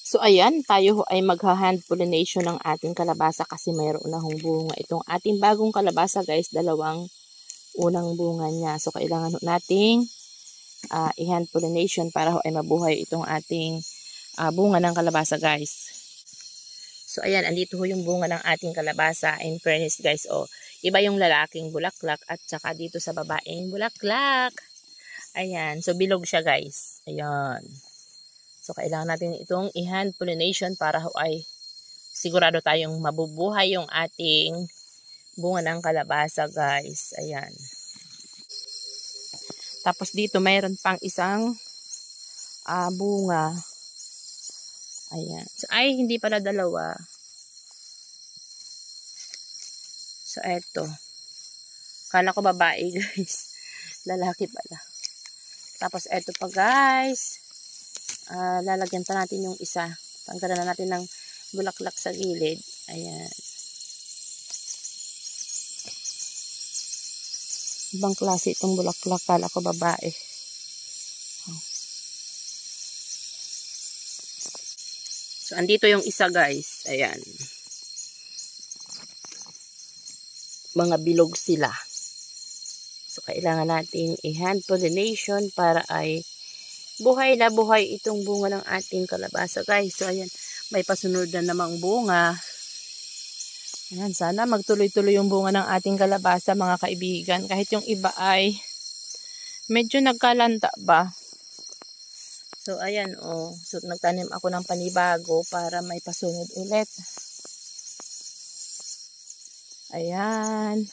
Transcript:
So ayan, tayo ay magha-hand pollination ng ating kalabasa kasi mayroon na hong bunga. Itong ating bagong kalabasa guys, dalawang unang bunga niya. So kailangan nating i-hand pollination para ay mabuhay itong ating bunga ng kalabasa guys. So ayan, andito ho yung bunga ng ating kalabasa. In fairness guys, iba yung lalaking bulaklak at saka dito sa babaeng bulaklak. Ayan, so bilog siya guys. Ayan. So, kailangan natin itong i-hand pollination para ay sigurado tayong mabubuhay yung ating bunga ng kalabasa, guys. Ayan. Tapos dito, mayroon pang isang bunga. Ayan. So, ay, hindi pala dalawa. So, eto. Kala ko babae, guys. Lalaki pala. Tapos, eto pa, guys. Lalagyan pa natin yung isa. Tanggalan na natin ng bulaklak sa gilid. Ayan. Ibang klase itong bulaklak. Kala ko babae. So, andito yung isa guys. Ayan. Mga bilog sila. So, kailangan natin i-hand pollination para ay buhay na buhay itong bunga ng ating kalabasa guys. So ayan, may pasunod na namang bunga. Ayan, sana magtuloy-tuloy yung bunga ng ating kalabasa mga kaibigan. Kahit yung iba ay medyo nagkalanta ba. So ayan so nagtanim ako ng panibago para may pasunod ulit. Ayan.